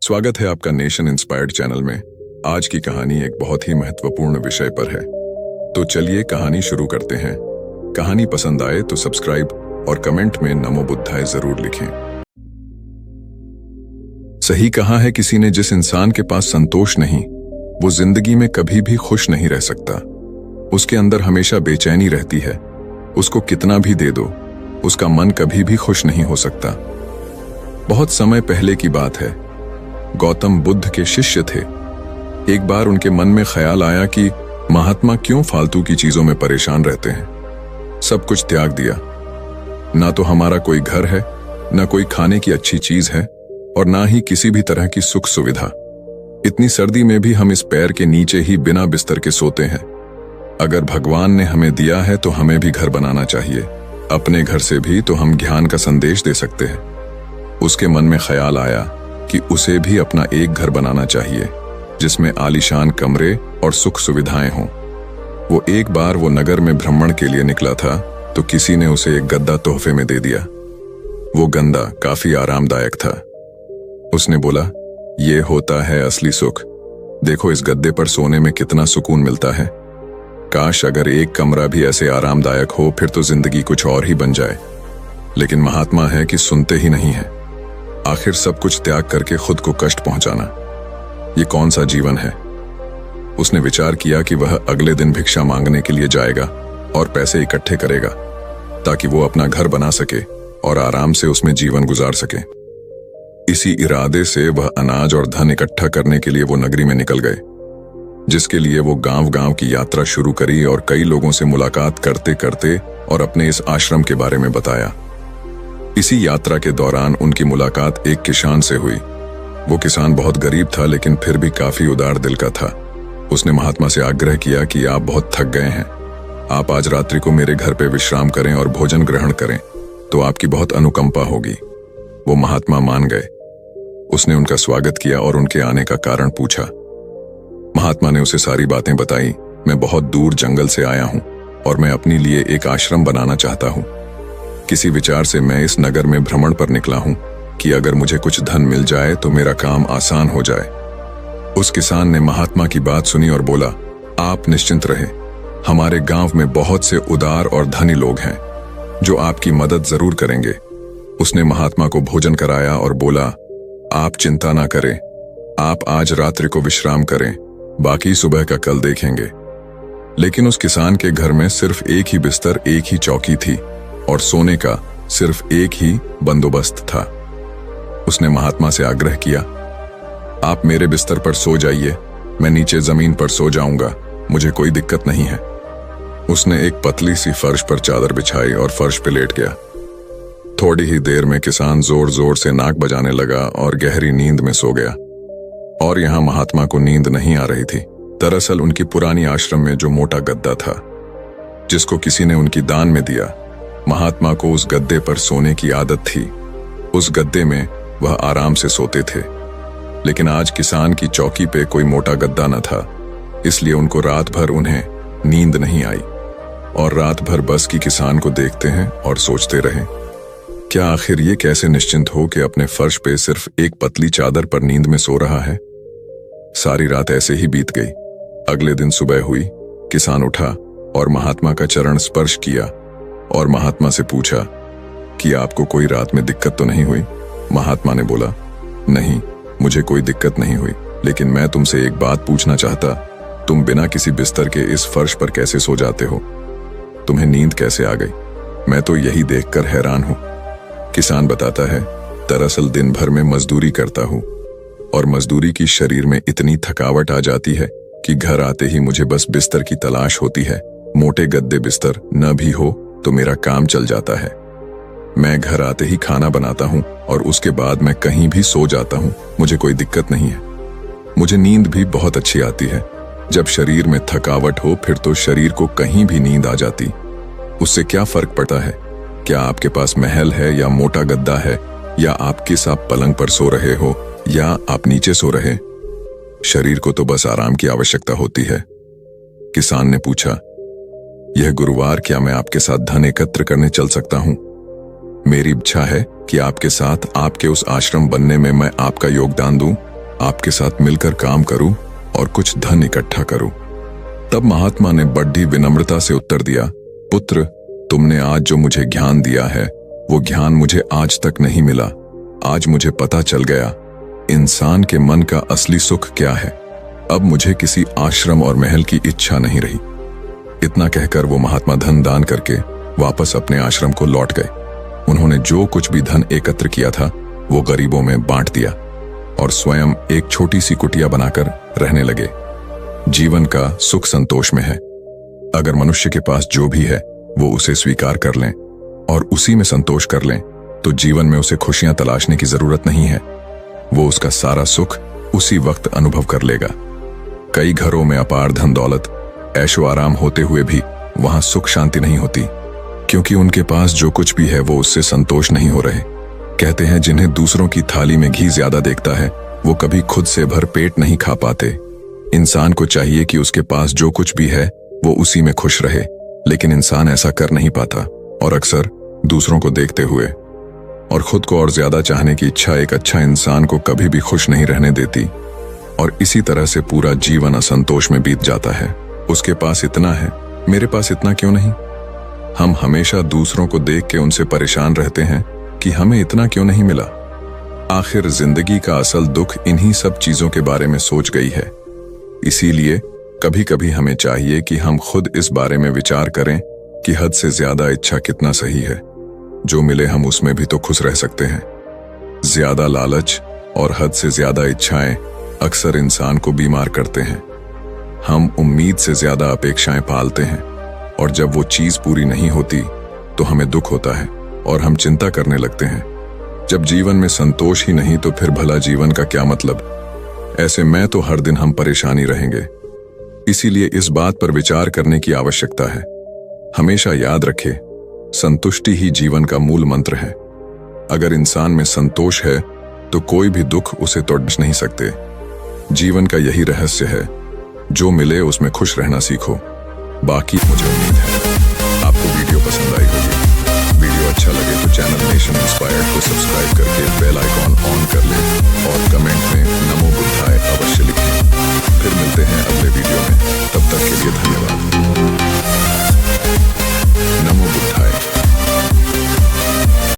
स्वागत है आपका नेशन इंस्पायर्ड चैनल में। आज की कहानी एक बहुत ही महत्वपूर्ण विषय पर है, तो चलिए कहानी शुरू करते हैं। कहानी पसंद आए तो सब्सक्राइब और कमेंट में नमो बुद्धाय जरूर लिखें। सही कहा है किसी ने, जिस इंसान के पास संतोष नहीं वो जिंदगी में कभी भी खुश नहीं रह सकता। उसके अंदर हमेशा बेचैनी रहती है। उसको कितना भी दे दो उसका मन कभी भी खुश नहीं हो सकता। बहुत समय पहले की बात है, गौतम बुद्ध के शिष्य थे। एक बार उनके मन में ख्याल आया कि महात्मा क्यों फालतू की चीजों में परेशान रहते हैं। सब कुछ त्याग दिया, ना तो हमारा कोई घर है, ना कोई खाने की अच्छी चीज है और ना ही किसी भी तरह की सुख सुविधा। इतनी सर्दी में भी हम इस पैर के नीचे ही बिना बिस्तर के सोते हैं। अगर भगवान ने हमें दिया है तो हमें भी घर बनाना चाहिए। अपने घर से भी तो हम ज्ञान का संदेश दे सकते हैं। उसके मन में ख्याल आया कि उसे भी अपना एक घर बनाना चाहिए जिसमें आलीशान कमरे और सुख सुविधाएं हों। वो एक बार वो नगर में भ्रमण के लिए निकला था तो किसी ने उसे एक गद्दा तोहफे में दे दिया। वो गद्दा काफी आरामदायक था। उसने बोला, ये होता है असली सुख। देखो इस गद्दे पर सोने में कितना सुकून मिलता है। काश अगर एक कमरा भी ऐसे आरामदायक हो, फिर तो जिंदगी कुछ और ही बन जाए। लेकिन महात्मा है कि सुनते ही नहीं है। आखिर सब कुछ त्याग करके खुद को कष्ट पहुंचाना, ये कौन सा जीवन है। उसने विचार किया कि वह अगले दिन भिक्षा मांगने के लिए जाएगा और पैसे इकट्ठे करेगा ताकि वो अपना घर बना सके और आराम से उसमें जीवन गुजार सके। इसी इरादे से वह अनाज और धन इकट्ठा करने के लिए वो नगरी में निकल गए, जिसके लिए वो गांव-गांव की यात्रा शुरू करी और कई लोगों से मुलाकात करते करते और अपने इस आश्रम के बारे में बताया। इसी यात्रा के दौरान उनकी मुलाकात एक किसान से हुई। वो किसान बहुत गरीब था लेकिन फिर भी काफी उदार दिल का था। उसने महात्मा से आग्रह किया कि आप बहुत थक गए हैं, आप आज रात्रि को मेरे घर पे विश्राम करें और भोजन ग्रहण करें तो आपकी बहुत अनुकंपा होगी। वो महात्मा मान गए। उसने उनका स्वागत किया और उनके आने का कारण पूछा। महात्मा ने उसे सारी बातें बताई। मैं बहुत दूर जंगल से आया हूं और मैं अपने लिए एक आश्रम बनाना चाहता हूं। किसी विचार से मैं इस नगर में भ्रमण पर निकला हूं कि अगर मुझे कुछ धन मिल जाए तो मेरा काम आसान हो जाए। उस किसान ने महात्मा की बात सुनी और बोला, आप निश्चिंत रहें, हमारे गांव में बहुत से उदार और धनी लोग हैं जो आपकी मदद जरूर करेंगे। उसने महात्मा को भोजन कराया और बोला, आप चिंता ना करें, आप आज रात्रि को विश्राम करें, बाकी सुबह का कल देखेंगे। लेकिन उस किसान के घर में सिर्फ एक ही बिस्तर, एक ही चौकी थी और सोने का सिर्फ एक ही बंदोबस्त था। उसने महात्मा से आग्रह किया, आप मेरे बिस्तर पर सो जाइए, मैं नीचे जमीन पर सो जाऊंगा, मुझे कोई दिक्कत नहीं है। उसने एक पतली सी फर्श पर चादर बिछाई और फर्श पे लेट गया। थोड़ी ही देर में किसान जोर जोर से नाक बजाने लगा और गहरी नींद में सो गया। और यहां महात्मा को नींद नहीं आ रही थी। दरअसल उनकी पुरानी आश्रम में जो मोटा गद्दा था जिसको किसी ने उनकी दान में दिया, महात्मा को उस गद्दे पर सोने की आदत थी। उस गद्दे में वह आराम से सोते थे। लेकिन आज किसान की चौकी पे कोई मोटा गद्दा न था, इसलिए उनको रात भर उन्हें नींद नहीं आई और रात भर बस की किसान को देखते हैं और सोचते रहे, क्या आखिर ये कैसे निश्चिंत हो कि अपने फर्श पे सिर्फ एक पतली चादर पर नींद में सो रहा है। सारी रात ऐसे ही बीत गई। अगले दिन सुबह हुई, किसान उठा और महात्मा का चरण स्पर्श किया और महात्मा से पूछा कि आपको कोई रात में दिक्कत तो नहीं हुई। महात्मा ने बोला, नहीं, मुझे कोई दिक्कत नहीं हुई, लेकिन मैं तुमसे एक बात पूछना चाहता, तुम बिना किसी बिस्तर के इस फर्श पर कैसे सो जाते हो? तुम्हें नींद कैसे आ गई? मैं तो यही देखकर हैरान हूं। किसान बताता है, दरअसल दिन भर में मजदूरी करता हूं और मजदूरी की शरीर में इतनी थकावट आ जाती है कि घर आते ही मुझे बस बिस्तर की तलाश होती है। मोटे गद्दे बिस्तर न भी हो तो मेरा काम चल जाता है। मैं घर आते ही खाना बनाता हूं और उसके बाद मैं कहीं भी सो जाता हूं, मुझे कोई दिक्कत नहीं है। मुझे नींद भी बहुत अच्छी आती है। जब शरीर में थकावट हो फिर तो शरीर को कहीं भी नींद आ जाती। उससे क्या फर्क पड़ता है क्या आपके पास महल है या मोटा गद्दा है, या आप किस आप पलंग पर सो रहे हो या आप नीचे सो रहे। शरीर को तो बस आराम की आवश्यकता होती है। किसान ने पूछा, यह गुरुवार क्या मैं आपके साथ धन एकत्र करने चल सकता हूं? मेरी इच्छा है कि आपके साथ आपके उस आश्रम बनने में मैं आपका योगदान दूं आपके साथ मिलकर काम करूं और कुछ धन इकट्ठा करूं। तब महात्मा ने बड़ी विनम्रता से उत्तर दिया, पुत्र, तुमने आज जो मुझे ज्ञान दिया है वो ज्ञान मुझे आज तक नहीं मिला। आज मुझे पता चल गया इंसान के मन का असली सुख क्या है। अब मुझे किसी आश्रम और महल की इच्छा नहीं रही। इतना कहकर वो महात्मा धन दान करके वापस अपने आश्रम को लौट गए। उन्होंने जो कुछ भी धन एकत्र किया था वो गरीबों में बांट दिया और स्वयं एक छोटी सी कुटिया बनाकर रहने लगे। जीवन का सुख संतोष में है। अगर मनुष्य के पास जो भी है वो उसे स्वीकार कर लें और उसी में संतोष कर लें तो जीवन में उसे खुशियां तलाशने की जरूरत नहीं है। वो उसका सारा सुख उसी वक्त अनुभव कर लेगा। कई घरों में अपार धन दौलत, ऐशो आराम होते हुए भी वहां सुख शांति नहीं होती, क्योंकि उनके पास जो कुछ भी है वो उससे संतोष नहीं हो रहे। कहते हैं जिन्हें दूसरों की थाली में घी ज्यादा देखता है वो कभी खुद से भर पेट नहीं खा पाते। इंसान को चाहिए कि उसके पास जो कुछ भी है वो उसी में खुश रहे, लेकिन इंसान ऐसा कर नहीं पाता और अक्सर दूसरों को देखते हुए और खुद को और ज्यादा चाहने की इच्छा एक अच्छा इंसान को कभी भी खुश नहीं रहने देती और इसी तरह से पूरा जीवन असंतोष में बीत जाता है। उसके पास इतना है, मेरे पास इतना क्यों नहीं। हम हमेशा दूसरों को देख के उनसे परेशान रहते हैं कि हमें इतना क्यों नहीं मिला। आखिर जिंदगी का असल दुख इन्हीं सब चीजों के बारे में सोच गई है। इसीलिए कभी कभी हमें चाहिए कि हम खुद इस बारे में विचार करें कि हद से ज्यादा इच्छा कितना सही है। जो मिले हम उसमें भी तो खुश रह सकते हैं। ज्यादा लालच और हद से ज्यादा इच्छाएं अक्सर इंसान को बीमार करते हैं। हम उम्मीद से ज्यादा अपेक्षाएं पालते हैं और जब वो चीज पूरी नहीं होती तो हमें दुख होता है और हम चिंता करने लगते हैं। जब जीवन में संतोष ही नहीं तो फिर भला जीवन का क्या मतलब। ऐसे में तो हर दिन हम परेशानी रहेंगे। इसीलिए इस बात पर विचार करने की आवश्यकता है। हमेशा याद रखें, संतुष्टि ही जीवन का मूल मंत्र है। अगर इंसान में संतोष है तो कोई भी दुख उसे तोड़ नहीं सकते। जीवन का यही रहस्य है, जो मिले उसमें खुश रहना सीखो। बाकी मुझे उम्मीद है आपको वीडियो पसंद आई होगी। वीडियो अच्छा लगे तो चैनल नेशन इंस्पायर्ड को सब्सक्राइब करके बेल आइकॉन ऑन कर लें और कमेंट में